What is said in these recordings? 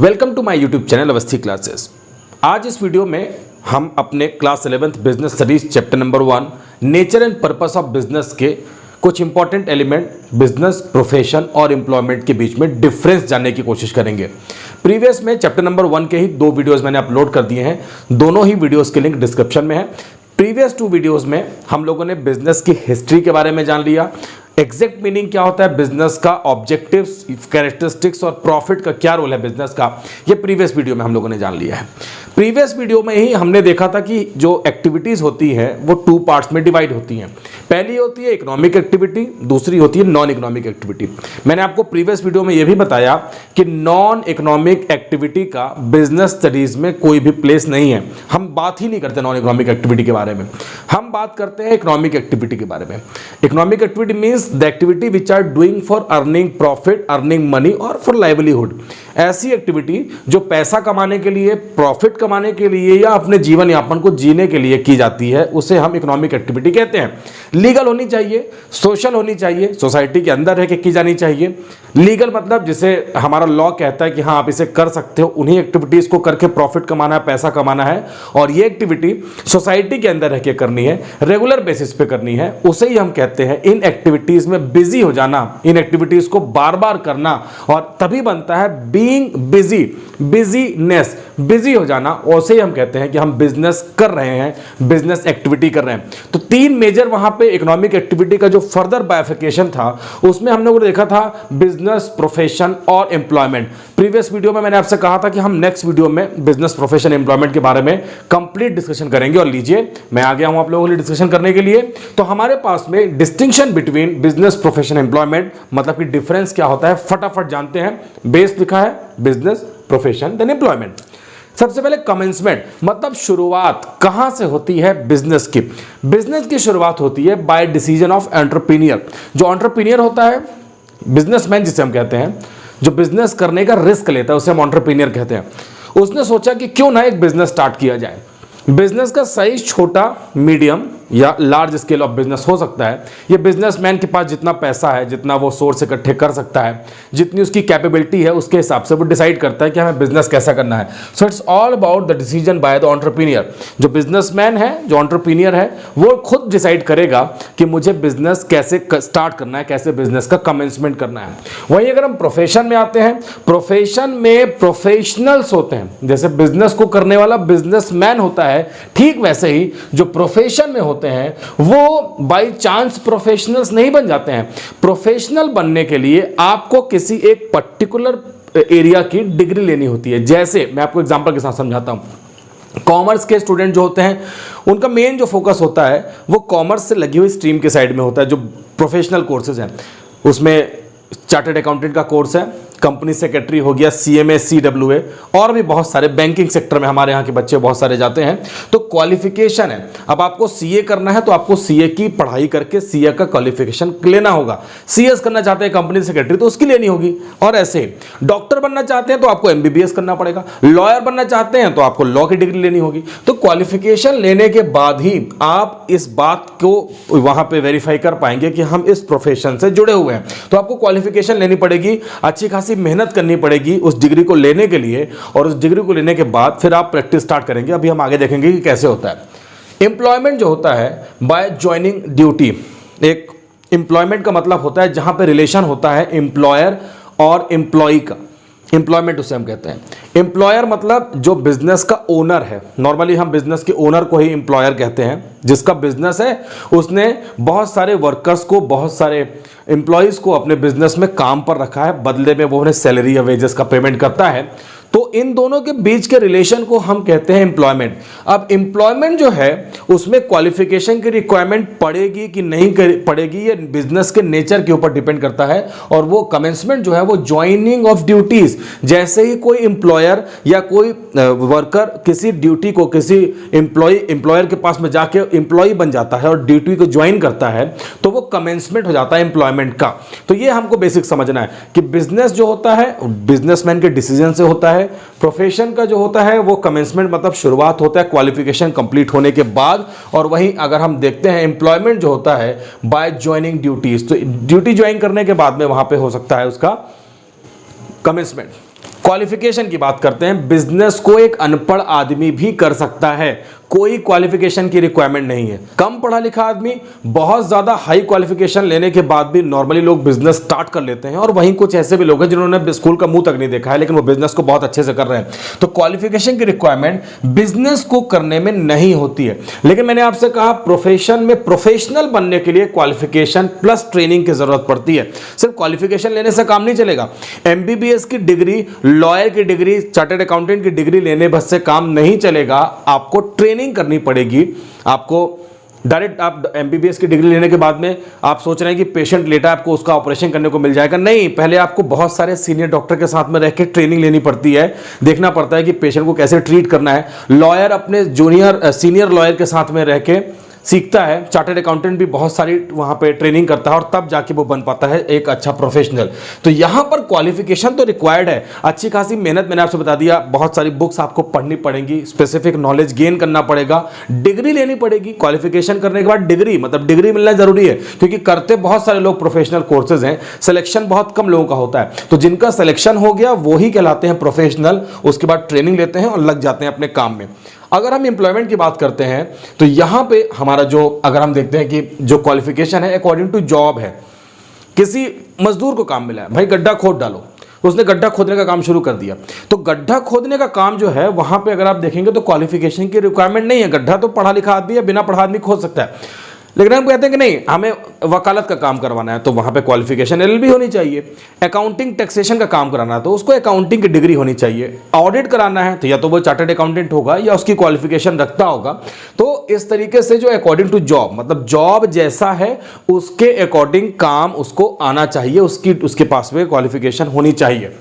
Welcome to my YouTube channel Awasthi classes. आज इस video में हम अपने class 11th business studies chapter number 1 nature and purpose of business के कुछ इंपॉर्टेंट एलिमेंट बिजनेस, प्रोफेशन और एम्प्लॉयमेंट के बीच में डिफरेंस जानने की कोशिश करेंगे। प्रीवियस में चैप्टर नंबर 1 के ही 2 वीडियोस मैंने अपलोड कर दिए हैं, दोनों ही वीडियोस के लिंक डिस्क्रिप्शन में है। प्रीवियस 2 वीडियोस में हम लोगों ने बिजनेस की हिस्ट्री के बारे में जान लिया, एग्जैक्ट मीनिंग क्या होता है बिजनेस का, ऑब्जेक्टिव्स, कैरेक्टरिस्टिक्स और प्रॉफिट का क्या रोल है बिजनेस का, ये प्रीवियस वीडियो में हम लोगों ने जान लिया है। प्रीवियस वीडियो में ही हमने देखा था कि जो एक्टिविटीज होती है वो 2 पार्ट्स में डिवाइड होती हैं। पहली होती है इकोनॉमिक एक्टिविटी, दूसरी होती है नॉन इकोनॉमिक एक्टिविटी। मैंने आपको प्रीवियस वीडियो में यह भी बताया कि नॉन इकोनॉमिक एक्टिविटी का बिजनेस स्टडीज में कोई भी प्लेस नहीं है। हम बात ही नहीं करते नॉन इकोनॉमिक एक्टिविटी के बारे में, हम बात करते हैं इकोनॉमिक एक्टिविटी के बारे में। Economic activity means the activity which are doing for earning profit, earning money और फॉर लाइवलीहुड। ऐसी एक्टिविटी जो पैसा कमाने के लिए, प्रॉफिट कमाने के लिए या अपने जीवन यापन को जीने के लिए की जाती है, उसे हम इकोनॉमिक एक्टिविटी कहते हैं। लीगल होनी चाहिए, सोशल होनी चाहिए, सोसाइटी के अंदर रह के की जानी चाहिए। लीगल मतलब जिसे हमारा लॉ कहता है कि हाँ आप इसे कर सकते हो, उन्हीं एक्टिविटीज को करके प्रॉफिट कमाना है, पैसा कमाना है, और ये एक्टिविटी सोसाइटी के अंदर रह के करनी है, रेगुलर बेसिस पे करनी है, उसे ही हम कहते हैं इन एक्टिविटीज में बिजी हो जाना, इन एक्टिविटीज को बार बार करना, और तभी बनता है बीइंग बिजी, बिजीनेस, बिजी हो जाना, उसे ही हम कहते हैं कि हम बिजनेस कर रहे हैं, बिजनेस एक्टिविटी कर रहे हैं। तो 3 मेजर वहां पे इकोनॉमिक एक्टिविटी का जो फर्दर बाइफिकेशन था उसमें हमने देखा था बिजनेस, प्रोफेशन और एम्प्लॉयमेंट। प्रीवियस वीडियो में मैंने आपसे कहा था कि हम नेक्स्ट वीडियो में बिजनेस, प्रोफेशन, एम्प्लॉयमेंट के बारे में कंप्लीट डिस्कशन करेंगे, और लीजिए मैं आ गया हूं आप लोगों के लिए डिस्कशन करने के लिए। तो हमारे पास में distinction between business, profession, employment मतलब कि डिफरेंस क्या होता है फटाफट जानते हैं। बेस लिखा है बिजनेस, प्रोफेशन देन एम्प्लॉयमेंट। सबसे पहले कमेंसमेंट मतलब शुरुआत कहां से होती है बिजनेस की। बिजनेस की शुरुआत होती है बाय डिसीजन ऑफ एंटरप्रेन्योर। जो एंटरप्रेन्योर होता है, बिजनेसमैन जिसे हम कहते हैं, जो बिजनेस करने का रिस्क लेता है उसे हम एंटरप्रेन्योर कहते हैं। उसने सोचा कि क्यों ना एक बिजनेस स्टार्ट किया जाए। बिजनेस का साइज छोटा, मीडियम या लार्ज स्केल ऑफ बिजनेस हो सकता है। ये बिजनेसमैन के पास जितना पैसा है, जितना वो सोर्स इकट्ठे कर सकता है, जितनी उसकी कैपेबिलिटी है, उसके हिसाब से वो डिसाइड करता है कि हमें बिजनेस कैसा करना है। So it's all about the decision by the entrepreneur. जो बिजनेसमैन है, जो एंटरप्रेन्योर है, वो खुद डिसाइड करेगा कि मुझे बिजनेस कैसे स्टार्ट करना है, कैसे बिजनेस का कमेंसमेंट करना है। वहीं अगर हम प्रोफेशन में आते हैं, प्रोफेशन में प्रोफेशनल्स होते हैं। जैसे बिजनेस को करने वाला बिजनेसमैन होता है, ठीक वैसे ही जो प्रोफेशन में होते हैं वो बाय चांस प्रोफेशनल्स नहीं बन जाते हैं। प्रोफेशनल बनने के लिए आपको किसी एक पर्टिकुलर एरिया की डिग्री लेनी होती है। जैसे मैं आपको एग्जांपल के साथ समझाता हूं। कॉमर्स के स्टूडेंट जो होते हैं उनका मेन जो फोकस होता है वो कॉमर्स से लगी हुई स्ट्रीम के साइड में होता है। जो प्रोफेशनल कोर्सेज हैं उसमें चार्टर्ड अकाउंटेंट का कोर्स है, कंपनी सेक्रेटरी हो गया, CMA, CWA, और भी बहुत सारे बैंकिंग सेक्टर में हमारे यहाँ के बच्चे बहुत सारे जाते हैं। तो क्वालिफिकेशन है, अब आपको CA करना है तो आपको CA की पढ़ाई करके CA का क्वालिफिकेशन लेना होगा। CS करना चाहते हैं कंपनी सेक्रेटरी तो उसकी लेनी होगी, और ऐसे डॉक्टर बनना चाहते हैं तो आपको MBBS करना पड़ेगा, लॉयर बनना चाहते हैं तो आपको लॉ की डिग्री लेनी होगी। तो क्वालिफिकेशन लेने के बाद ही आप इस बात को वहां पर वेरीफाई कर पाएंगे कि हम इस प्रोफेशन से जुड़े हुए हैं। तो आपको क्वालिफिकेशन लेनी पड़ेगी, अच्छी खासी मेहनत करनी पड़ेगी उस डिग्री को लेने के लिए, और उस डिग्री को लेने के बाद फिर आप प्रैक्टिस स्टार्ट करेंगे। अभी हम आगे देखेंगे कि कैसे होता है। एम्प्लॉयमेंट जो होता है बाय ज्वाइनिंग ड्यूटी। एक एम्प्लॉयमेंट का मतलब होता है जहां पे रिलेशन होता है एम्प्लॉयर और एम्प्लॉय का। एम्प्लॉयमेंट उसे हम कहते हैं। एम्प्लॉयर मतलब जो बिजनेस का ओनर है। नॉर्मली हम बिजनेस के ओनर को ही एम्प्लॉयर कहते हैं। जिसका बिजनेस है उसने बहुत सारे वर्कर्स को, बहुत सारे एम्प्लॉयज को अपने बिजनेस में काम पर रखा है, बदले में वो उन्हें सैलरी या वेजेस का पेमेंट करता है। तो इन दोनों के बीच के रिलेशन को हम कहते हैं एम्प्लॉयमेंट। अब एम्प्लॉयमेंट जो है उसमें क्वालिफिकेशन की रिक्वायरमेंट पड़ेगी कि नहीं पड़ेगी, ये बिजनेस के नेचर के ऊपर डिपेंड करता है। और वो कमेंसमेंट जो है वो ज्वाइनिंग ऑफ ड्यूटीज। जैसे ही कोई एम्प्लॉयर या कोई वर्कर किसी ड्यूटी को किसी एम्प्लॉयर के पास में जाके एम्प्लॉय बन जाता है और ड्यूटी को ज्वाइन करता है तो वो कमेंसमेंट हो जाता है एम्प्लॉयमेंट का। तो ये हमको बेसिक समझना है कि बिजनेस जो होता है बिजनेसमैन के डिसीजन से होता है। प्रोफेशन का जो होता है वो कमेंसमेंट मतलब शुरुआत होता है क्वालिफिकेशन कंप्लीट होने के बाद। और वहीं अगर हम देखते हैं एम्प्लॉयमेंट जो होता है बाय ज्वाइनिंग ड्यूटीज, तो ड्यूटी ज्वाइन करने के बाद में वहां पे हो सकता है उसका कमेंसमेंट। क्वालिफिकेशन की बात करते हैं। बिजनेस को एक अनपढ़ आदमी भी कर सकता है, कोई क्वालिफिकेशन की रिक्वायरमेंट नहीं है। कम पढ़ा लिखा आदमी बहुत ज्यादा हाई क्वालिफिकेशन लेने के बाद भी नॉर्मली लोग बिजनेस स्टार्ट कर लेते हैं, और वहीं कुछ ऐसे भी लोग हैं जिन्होंने स्कूल का मुंह तक नहीं देखा है लेकिन वो बिजनेस को बहुत अच्छे से कर रहे हैं। तो क्वालिफिकेशन की रिक्वायरमेंट बिजनेस को करने में नहीं होती है। लेकिन मैंने आपसे कहा प्रोफेशन में प्रोफेशनल बनने के लिए क्वालिफिकेशन प्लस ट्रेनिंग की जरूरत पड़ती है। सिर्फ क्वालिफिकेशन लेने से काम नहीं चलेगा। एमबीबीएस की डिग्री, लॉयर की डिग्री, चार्टर्ड अकाउंटेंट की डिग्री लेने बस से काम नहीं चलेगा, आपको ट्रेनिंग करनी पड़ेगी। आपको डायरेक्ट आप एमबीबीएस की डिग्री लेने के बाद में आप सोच रहे हैं कि पेशेंट लेटा है, आपको उसका ऑपरेशन करने को मिल जाएगा, नहीं। पहले आपको बहुत सारे सीनियर डॉक्टर के साथ में रह के ट्रेनिंग लेनी पड़ती है, देखना पड़ता है कि पेशेंट को कैसे ट्रीट करना है। लॉयर अपने सीनियर लॉयर के साथ में रह के सीखता है। चार्टर्ड अकाउंटेंट भी बहुत सारी वहां पे ट्रेनिंग करता है और तब जाके वो बन पाता है एक अच्छा प्रोफेशनल। तो यहां पर क्वालिफिकेशन तो रिक्वायर्ड है, अच्छी खासी मेहनत मैंने आपसे बता दिया, बहुत सारी बुक्स आपको पढ़नी पड़ेंगी, स्पेसिफिक नॉलेज गेन करना पड़ेगा, डिग्री लेनी पड़ेगी। क्वालिफिकेशन करने के बाद डिग्री, मतलब डिग्री मिलना जरूरी है, क्योंकि करते बहुत सारे लोग प्रोफेशनल कोर्सेज हैं, सिलेक्शन बहुत कम लोगों का होता है। तो जिनका सिलेक्शन हो गया वो ही कहलाते हैं प्रोफेशनल, उसके बाद ट्रेनिंग लेते हैं और लग जाते हैं अपने काम में। अगर हम एम्प्लॉयमेंट की बात करते हैं तो यहां पे हमारा जो, अगर हम देखते हैं कि जो क्वालिफिकेशन है अकॉर्डिंग टू जॉब है। किसी मजदूर को काम मिला है, भाई गड्ढा खोद डालो, उसने गड्ढा खोदने का काम शुरू कर दिया। तो गड्ढा खोदने का काम जो है वहां पे अगर आप देखेंगे तो क्वालिफिकेशन की रिक्वायरमेंट नहीं है। गड्ढा तो पढ़ा लिखा आदमी या बिना पढ़ा आदमी खोद सकता है, लेकिन हम कहते हैं कि नहीं हमें वकालत का काम करवाना है तो वहां पे क्वालिफिकेशन एलएलबी होनी चाहिए। अकाउंटिंग टैक्सेशन का काम कराना है तो उसको अकाउंटिंग की डिग्री होनी चाहिए। ऑडिट कराना है तो या तो वो चार्टर्ड अकाउंटेंट होगा या उसकी क्वालिफिकेशन रखता होगा। तो इस तरीके से जो अकॉर्डिंग टू जॉब, मतलब जॉब जैसा है उसके अकॉर्डिंग काम उसको आना चाहिए, उसके पास में क्वालिफिकेशन होनी चाहिए।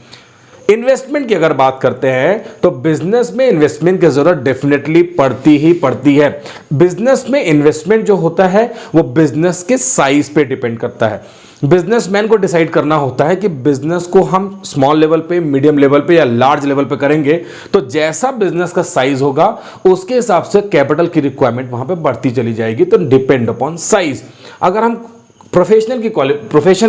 इन्वेस्टमेंट की अगर बात करते हैं तो बिजनेस में इन्वेस्टमेंट की जरूरत डेफिनेटली पड़ती ही पड़ती है। बिजनेस में इन्वेस्टमेंट जो होता है वो बिजनेस के साइज पे डिपेंड करता है। बिजनेसमैन को डिसाइड करना होता है कि बिजनेस को हम स्मॉल लेवल पे, मीडियम लेवल पे या लार्ज लेवल पे करेंगे, तो जैसा बिजनेस का साइज होगा उसके हिसाब से कैपिटल की रिक्वायरमेंट वहां पे बढ़ती चली जाएगी। तो डिपेंड अपॉन साइज। अगर हम प्रोफेशन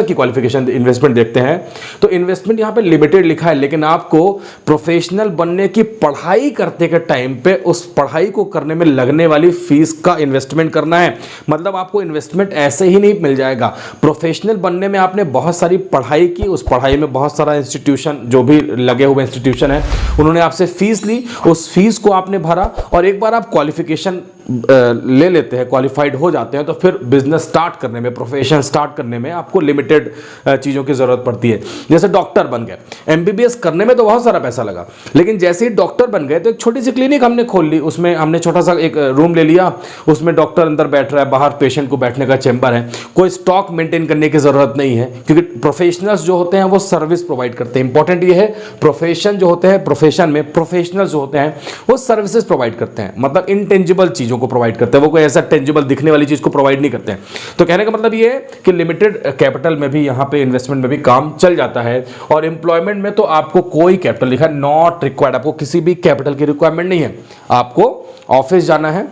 की क्वालिफिकेशन इन्वेस्टमेंट देखते हैं तो इन्वेस्टमेंट यहां पे लिमिटेड लिखा है, लेकिन आपको प्रोफेशनल बनने की पढ़ाई करते के टाइम पे उस पढ़ाई को करने में लगने वाली फीस का इन्वेस्टमेंट करना है। मतलब आपको इन्वेस्टमेंट ऐसे ही नहीं मिल जाएगा। प्रोफेशनल बनने में आपने बहुत सारी पढ़ाई की, उस पढ़ाई में बहुत सारा इंस्टीट्यूशन, जो भी लगे हुए इंस्टीट्यूशन है, उन्होंने आपसे फीस ली, उस फीस को आपने भरा, और एक बार आप क्वालिफिकेशन ले लेते हैं, क्वालिफाइड हो जाते हैं, तो फिर बिजनेस स्टार्ट करने में, प्रोफेशन स्टार्ट करने में आपको लिमिटेड चीज़ों की ज़रूरत पड़ती है। जैसे डॉक्टर बन गए, एमबीबीएस करने में तो बहुत सारा पैसा लगा, लेकिन जैसे ही डॉक्टर बन गए तो एक छोटी सी क्लिनिक हमने खोल ली, उसमें हमने छोटा सा एक रूम ले लिया, उसमें डॉक्टर अंदर बैठ रहा है, बाहर पेशेंट को बैठने का चैम्बर है, कोई स्टॉक मेंटेन करने की ज़रूरत नहीं है, क्योंकि प्रोफेशनल्स जो होते हैं वो सर्विस प्रोवाइड करते हैं। इंपॉर्टेंट ये है, प्रोफेशन जो होते हैं, प्रोफेशन में प्रोफेशनल्स जो होते हैं वो सर्विसेज प्रोवाइड करते हैं, मतलब इनटेंजिबल चीज़ों को प्रोवाइड करते हैं, वो कोई ऐसा टेंजिबल दिखने वाली चीज़ को प्रोवाइड नहीं करते हैं। तो कहने का मतलब ये है कि लिमिटेड कैपिटल में भी यहाँ पे इन्वेस्टमेंट में भी काम चल जाता है। और एम्प्लॉयमेंट में तो आपको कोई कैपिटल लिखा है नॉट रिक्वायर्ड, आपको किसी भी कैपिटल की रिक्वायरमेंट नहीं है। आपको ऑफिस जाना है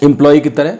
एम्प्लॉय की तरह,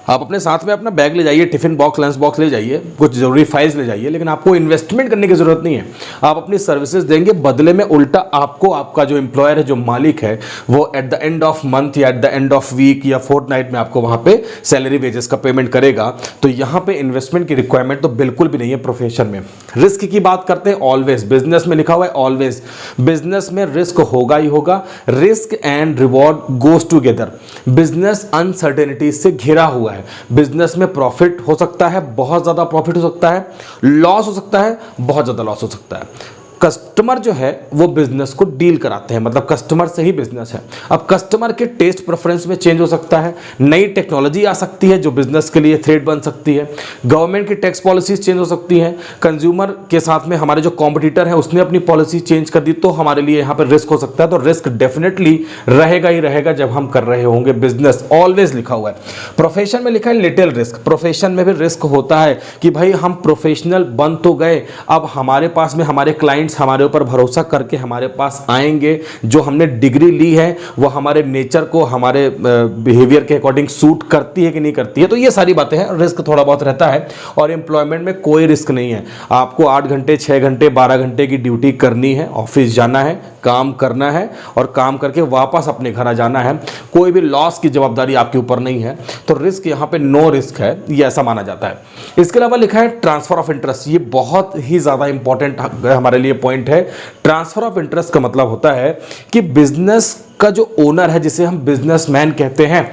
आप अपने साथ में अपना बैग ले जाइए, टिफिन बॉक्स, लंच बॉक्स ले जाइए, कुछ जरूरी फाइल्स ले जाइए, लेकिन आपको इन्वेस्टमेंट करने की जरूरत नहीं है। आप अपनी सर्विसेज देंगे, बदले में उल्टा आपको आपका जो एम्प्लॉयर है, जो मालिक है, वो at the end of month या at the end of week या फोर्टनाइट में आपको वहां पे सैलरी वेजेस का पेमेंट करेगा। तो यहाँ पे इन्वेस्टमेंट की रिक्वायरमेंट तो बिल्कुल भी नहीं है प्रोफेशन में। रिस्क की बात करते हैं, ऑलवेज, बिजनेस में लिखा हुआ है ऑलवेज, बिजनेस में रिस्क होगा ही होगा। Risk and reward goes together. Business uncertainty से घिरा हुआ है। बिजनेस में प्रॉफिट हो सकता है, बहुत ज्यादा प्रॉफिट हो सकता है, लॉस हो सकता है, बहुत ज्यादा लॉस हो सकता है। कस्टमर जो है वो बिजनेस को डील कराते हैं, मतलब कस्टमर से ही बिजनेस है। अब कस्टमर के टेस्ट प्रेफरेंस में चेंज हो सकता है, नई टेक्नोलॉजी आ सकती है जो बिजनेस के लिए थ्रेट बन सकती है, गवर्नमेंट की टैक्स पॉलिसीज चेंज हो सकती हैं, कंज्यूमर के साथ में हमारे जो कॉम्पिटिटर है उसने अपनी पॉलिसी चेंज कर दी, तो हमारे लिए यहाँ पर रिस्क हो सकता है। तो रिस्क डेफिनेटली रहेगा ही रहेगा जब हम कर रहे होंगे बिजनेस, ऑलवेज लिखा हुआ है। प्रोफेशन में लिखा है लिटिल रिस्क, प्रोफेशन में भी रिस्क होता है कि भाई हम प्रोफेशनल बन तो गए, अब हमारे पास में हमारे क्लाइंट क्लाइंट्स हमारे ऊपर भरोसा करके हमारे पास आएंगे, जो हमने डिग्री ली है वो हमारे नेचर को, हमारे बिहेवियर के अकॉर्डिंग सूट करती है कि नहीं करती है। तो ये सारी बातें हैं। रिस्क थोड़ा बहुत रहता है और एम्प्लॉयमेंट में कोई रिस्क नहीं है। आपको 8 घंटे 6 घंटे 12 घंटे की ड्यूटी करनी है, ऑफिस जाना है, काम करना है और काम करके वापस अपने घर आ जाना है। कोई भी लॉस की जवाबदारी आपके ऊपर नहीं है। तो रिस्क यहाँ पे नो रिस्क है, ये ऐसा माना जाता है। इसके अलावा लिखा है ट्रांसफर ऑफ इंटरेस्ट। ये बहुत ही ज़्यादा इंपॉर्टेंट हमारे लिए पॉइंट है। ट्रांसफर ऑफ इंटरेस्ट का मतलब होता है कि बिजनेस का जो ओनर है, जिसे हम बिजनेसमैन कहते हैं,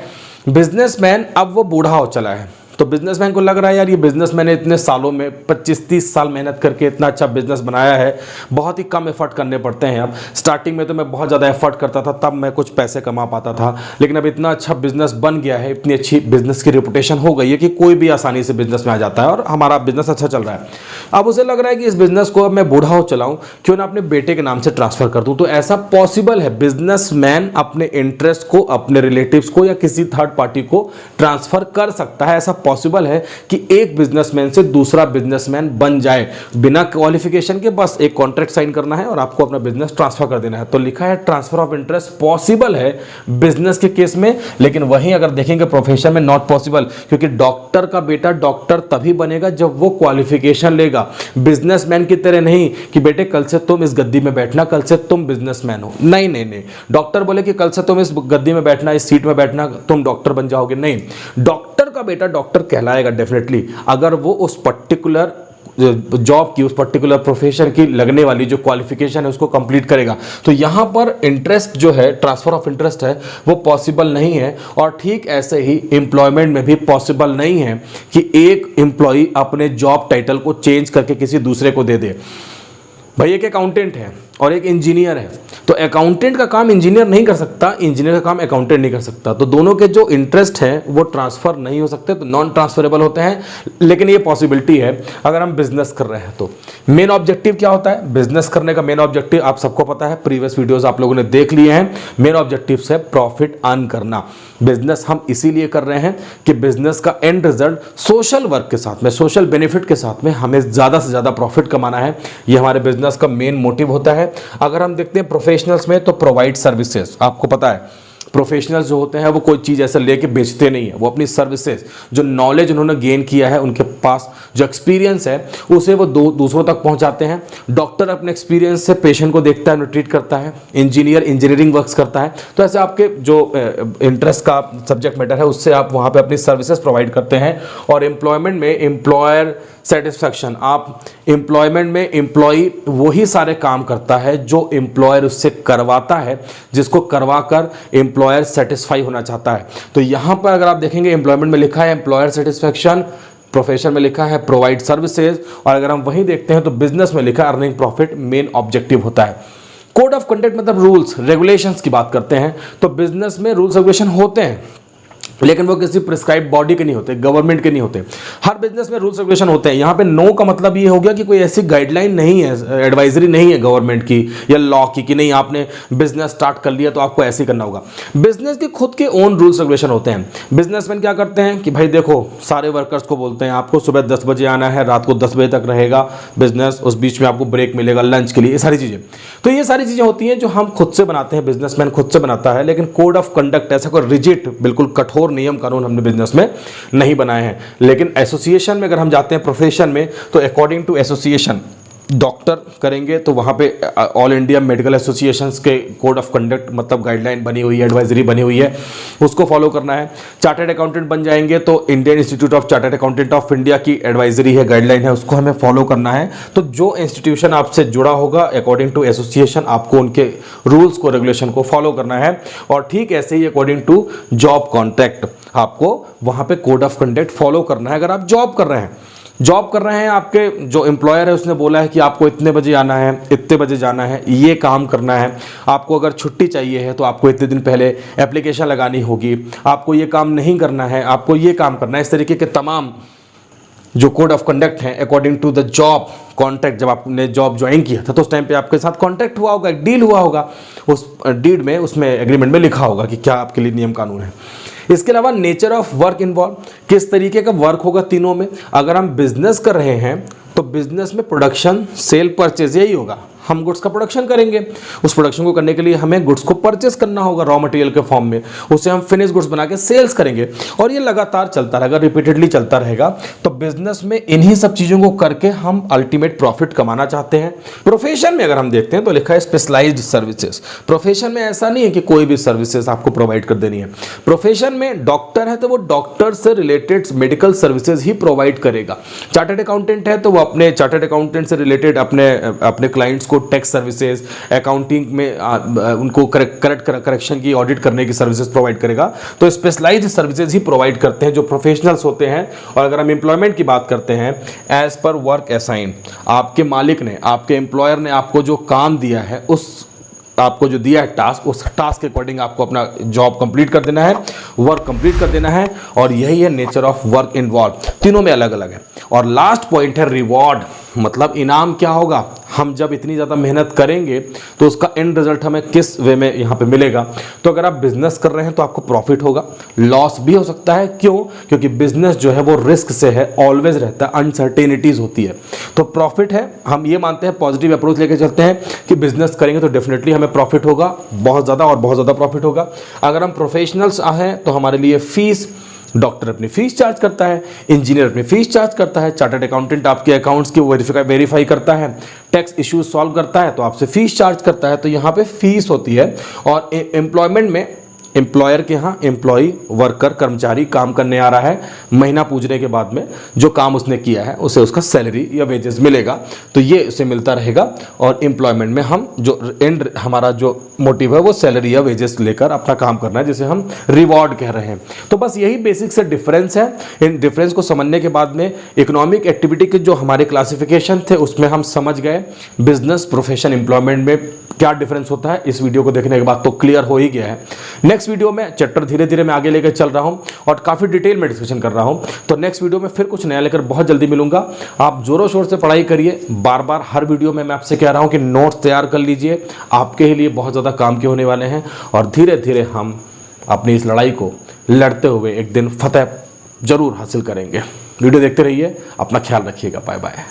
बिजनेसमैन अब वो बूढ़ा हो चला है। तो बिजनेसमैन को लग रहा है यार ये बिजनेसमैन ने इतने सालों में 25-30 साल मेहनत करके इतना अच्छा बिजनेस बनाया है, बहुत ही कम एफर्ट करने पड़ते हैं। अब स्टार्टिंग में तो मैं बहुत ज़्यादा एफर्ट करता था, तब मैं कुछ पैसे कमा पाता था, लेकिन अब इतना अच्छा बिजनेस बन गया है, इतनी अच्छी बिजनेस की रेपुटेशन हो गई है कि कोई भी आसानी से बिजनेस में आ जाता है और हमारा बिजनेस अच्छा चल रहा है। अब उसे लग रहा है कि इस बिजनेस को अब मैं बूढ़ा हो चलाऊँ, क्यों ना अपने बेटे के नाम से ट्रांसफर कर दूँ। तो ऐसा पॉसिबल है, बिजनेसमैन अपने इंटरेस्ट को अपने रिलेटिव्स को या किसी थर्ड पार्टी को ट्रांसफर कर सकता है। ऐसा पॉसिबल है कि एक बिजनेसमैन से दूसरा बिजनेसमैन बन जाए बिना क्वालिफिकेशन के। बस एक कॉन्ट्रैक्ट साइन करना है और आपको अपना बिजनेस ट्रांसफर कर देना है। तो लिखा है ट्रांसफर ऑफ इंटरेस्ट पॉसिबल है बिजनेस के केस में, लेकिन वहीं अगर देखेंगे प्रोफेशन में नॉट पॉसिबल, क्योंकि डॉक्टर का बेटा डॉक्टर तभी बनेगा जब वो क्वालिफिकेशन लेगा। बिजनेसमैन की तरह नहीं कि बेटे कल से तुम इस गद्दी में बैठना, कल से तुम बिजनेसमैन हो। नहीं नहीं नहीं, डॉक्टर बोले कि कल से तुम इस गद्दी में बैठना, इस सीट में बैठना, तुम डॉक्टर बन जाओगे। नहीं, डॉक्टर का बेटा डॉक्टर कहलाएगा डेफिनेटली अगर वो उस पर्टिकुलर जॉब की, उस पर्टिकुलर प्रोफेशन की लगने वाली जो क्वालिफिकेशन है उसको कंप्लीट करेगा। तो यहां पर इंटरेस्ट जो है, ट्रांसफर ऑफ इंटरेस्ट है, वो पॉसिबल नहीं है। और ठीक ऐसे ही एम्प्लॉयमेंट में भी पॉसिबल नहीं है कि एक एम्प्लॉय अपने जॉब टाइटल को चेंज करके किसी दूसरे को दे दे। भाई एक अकाउंटेंट है और एक इंजीनियर है, तो अकाउंटेंट का काम इंजीनियर नहीं कर सकता, इंजीनियर का काम अकाउंटेंट नहीं कर सकता। तो दोनों के जो इंटरेस्ट हैं वो ट्रांसफर नहीं हो सकते, तो नॉन ट्रांसफरेबल होते हैं। लेकिन ये पॉसिबिलिटी है अगर हम बिजनेस कर रहे हैं। तो मेन ऑब्जेक्टिव क्या होता है बिजनेस करने का? मेन ऑब्जेक्टिव आप सबको पता है, प्रीवियस वीडियोस आप लोगों ने देख लिए हैं। मेन ऑब्जेक्टिव है प्रॉफिट अर्न करना। बिजनेस हम इसीलिए कर रहे हैं कि बिजनेस का एंड रिजल्ट सोशल वर्क के साथ में, सोशल बेनिफिट के साथ में हमें ज़्यादा से ज़्यादा प्रॉफिट कमाना है। ये हमारे बिजनेस का मेन मोटिव होता है। अगर हम देखते हैं प्रोफेशनल्स में, तो प्रोवाइड सर्विसेज। आपको पता है प्रोफेशनल्स जो होते हैं वो कोई चीज़ ऐसा लेके बेचते नहीं है, वो अपनी सर्विसेज, जो नॉलेज उन्होंने गेन किया है, उनके पास जो एक्सपीरियंस है उसे वो दूसरों तक पहुंचाते हैं। डॉक्टर अपने एक्सपीरियंस से पेशेंट को देखता है, ट्रीट करता है। इंजीनियर इंजीनियरिंग वर्क्स करता है। तो ऐसे आपके जो इंटरेस्ट का सब्जेक्ट मैटर है उससे आप वहाँ पर अपनी सर्विसेज प्रोवाइड करते हैं। और एम्प्लॉयमेंट में एम्प्लॉयर सेटिस्फैक्शन, आप एम्प्लॉयमेंट में एम्प्लॉय वही सारे काम करता है जो एम्प्लॉयर उससे करवाता है, जिसको करवा कर एम्प्लॉयर सेटिस्फाई होना चाहता है। तो यहाँ पर अगर आप देखेंगे एम्प्लॉयमेंट में लिखा है एम्प्लॉयर सेटिस्फैक्शन, प्रोफेशन में लिखा है प्रोवाइड सर्विसेज, और अगर हम वहीं देखते हैं तो बिजनेस में लिखा है अर्निंग प्रॉफिट मेन ऑब्जेक्टिव होता है। कोड ऑफ कंडक्ट मतलब रूल्स रेगुलेशंस की बात करते हैं। तो बिजनेस में रूल्स रेगुलेशन होते हैं, लेकिन वो किसी प्रिस्क्राइब बॉडी के नहीं होते, गवर्नमेंट के नहीं होते। हर बिजनेस में रूल्स रेगुलेशन होते हैं। यहाँ पे नो का मतलब ये हो गया कि कोई ऐसी गाइडलाइन नहीं है, एडवाइजरी नहीं है गवर्नमेंट की या लॉ की कि नहीं आपने बिजनेस स्टार्ट कर लिया तो आपको ऐसे ही करना होगा। बिजनेस के खुद के ओन रूल्स रेगुलेशन होते हैं। बिजनेसमैन क्या करते हैं कि भाई देखो, सारे वर्कर्स को बोलते हैं आपको सुबह 10 बजे आना है, रात को 10 बजे तक रहेगा बिजनेस, उस बीच में आपको ब्रेक मिलेगा लंच के लिए, ये सारी चीज़ें। तो ये सारी चीज़ें होती हैं जो हम खुद से बनाते हैं, बिजनेसमैन खुद से बनाता है। लेकिन कोड ऑफ कंडक्ट ऐसा कोई रिजिड, बिल्कुल कठोर नियम कानून हमने बिजनेस में नहीं बनाए हैं। लेकिन एसोसिएशन में अगर हम जाते हैं प्रोफेशन में, तो अकॉर्डिंग टू एसोसिएशन डॉक्टर करेंगे तो वहाँ पे ऑल इंडिया मेडिकल एसोसिएशंस के कोड ऑफ कंडक्ट मतलब गाइडलाइन बनी हुई है, एडवाइजरी बनी हुई है, उसको फॉलो करना है। चार्टर्ड अकाउंटेंट बन जाएंगे तो Indian institute of chartered accountant of India की एडवाइजरी है, गाइडलाइन है, उसको हमें फॉलो करना है। तो जो इंस्टीट्यूशन आपसे जुड़ा होगा अकॉर्डिंग टू एसोसिएशन, आपको उनके रूल्स को, रेगुलेशन को फॉलो करना है। और ठीक ऐसे ही अकॉर्डिंग टू जॉब कॉन्ट्रैक्ट आपको वहाँ पे कोड ऑफ कंडक्ट फॉलो करना है। अगर आप जॉब कर रहे हैं, आपके जो एम्प्लॉयर है उसने बोला है कि आपको इतने बजे आना है, इतने बजे जाना है, ये काम करना है। आपको अगर छुट्टी चाहिए है तो आपको इतने दिन पहले एप्लीकेशन लगानी होगी, आपको ये काम नहीं करना है, आपको ये काम करना है। इस तरीके के तमाम जो कोड ऑफ कंडक्ट हैं according to the job contract, जब आपने जॉब ज्वाइन किया था तो उस टाइम पे आपके साथ कॉन्ट्रैक्ट हुआ होगा, एक डील हुआ होगा, उस डीड में, उसमें एग्रीमेंट में लिखा होगा कि क्या आपके लिए नियम कानून है। इसके अलावा नेचर ऑफ वर्क इन्वॉल्व, किस तरीके का वर्क होगा तीनों में। अगर हम बिजनेस कर रहे हैं तो बिजनेस में प्रोडक्शन, सेल, परचेज यही होगा। हम गुड्स का प्रोडक्शन करेंगे। उस प्रोडक्शन को करने के लिए हमें गुड्स को परचेस करना होगा रॉ मटेरियल के फॉर्म में, उसे हम फिनिश गुड्स बना के सेल्स करेंगे और ये लगातार चलता रहेगा, रिपीटेडली चलता रहेगा। तो बिजनेस में इन्हीं सब चीज़ों को करके हम अल्टीमेट प्रॉफिट कमाना चाहते हैं। प्रोफेशन में अगर हम देखते हैं तो लिखा है स्पेशलाइज्ड सर्विसेज। प्रोफेशन में ऐसा नहीं है कि कोई भी सर्विसेज आपको प्रोवाइड कर देनी है। प्रोफेशन में डॉक्टर है तो वो डॉक्टर से रिलेटेड मेडिकल सर्विसेज ही प्रोवाइड करेगा। चार्टर्ड अकाउंटेंट है तो वो अपने चार्टर्ड अकाउंटेंट से रिलेटेड अपने क्लाइंट्स को टैक्स सर्विसेज, अकाउंटिंग में उनको करेक्शन की, ऑडिट करने की सर्विसेज प्रोवाइड करेगा। तो स्पेशलाइज्ड सर्विसेज ही प्रोवाइड करते हैं जो प्रोफेशनल्स होते हैं। और अगर हम एम्प्लॉयमेंट की बात करते हैं, एज पर वर्क असाइन, आपके मालिक ने, आपके एम्प्लॉयर ने आपको जो काम दिया है, उस आपको जो दिया है टास्क, उस टास्क के अकॉर्डिंग आपको अपना जॉब कंप्लीट कर देना है, वर्क कंप्लीट कर देना है। और यही है नेचर ऑफ वर्क इन्वॉल्व। तीनों में अलग अलग है। और लास्ट पॉइंट है रिवॉर्ड, मतलब इनाम क्या होगा। हम जब इतनी ज़्यादा मेहनत करेंगे तो उसका एंड रिजल्ट हमें किस वे में यहाँ पे मिलेगा। तो अगर आप बिजनेस कर रहे हैं तो आपको प्रॉफिट होगा, लॉस भी हो सकता है। क्यों? क्योंकि बिजनेस जो है वो रिस्क से है, ऑलवेज रहता है, अनसर्टेनिटीज होती है। तो प्रॉफिट है, हम ये मानते हैं, पॉजिटिव अप्रोच लेके चलते हैं कि बिजनेस करेंगे तो डेफिनेटली हमें प्रॉफिट होगा, बहुत ज़्यादा और बहुत ज़्यादा प्रॉफिट होगा। अगर हम प्रोफेशनल्स हैं तो हमारे लिए फीस, डॉक्टर अपनी फीस चार्ज करता है, इंजीनियर अपनी फीस चार्ज करता है, चार्टर्ड अकाउंटेंट आपके अकाउंट्स की वेरीफाई करता है, टैक्स इश्यूज सॉल्व करता है तो आपसे फीस चार्ज करता है। तो यहाँ पे फीस होती है। और एम्प्लॉयमेंट में एम्प्लॉयर के यहाँ एम्प्लॉई, वर्कर, कर्मचारी काम करने आ रहा है, महीना पूजने के बाद में जो काम उसने किया है उसे उसका सैलरी या वेजेस मिलेगा। तो ये उसे मिलता रहेगा। और एम्प्लॉयमेंट में हम जो एंड हमारा जो मोटिव है वो सैलरी या वेजेस लेकर अपना काम करना है, जिसे हम रिवॉर्ड कह रहे हैं। तो बस यही बेसिक से डिफरेंस है। इन डिफरेंस को समझने के बाद में इकोनॉमिक एक्टिविटी के जो हमारे क्लासिफिकेशन थे उसमें हम समझ गए बिजनेस, प्रोफेशन, एम्प्लॉयमेंट में क्या डिफरेंस होता है। इस वीडियो को देखने के बाद तो क्लियर हो ही गया है। नेक्स्ट वीडियो में चैप्टर धीरे धीरे मैं आगे लेकर चल रहा हूं और काफ़ी डिटेल में डिस्कशन कर रहा हूं। तो नेक्स्ट वीडियो में फिर कुछ नया लेकर बहुत जल्दी मिलूंगा। आप जोरों शोर से पढ़ाई करिए। बार बार हर वीडियो में मैं आपसे कह रहा हूं कि नोट्स तैयार कर लीजिए, आपके लिए बहुत ज़्यादा काम के होने वाले हैं। और धीरे धीरे हम अपनी इस लड़ाई को लड़ते हुए एक दिन फतेह जरूर हासिल करेंगे। वीडियो देखते रहिए, अपना ख्याल रखिएगा। Bye bye.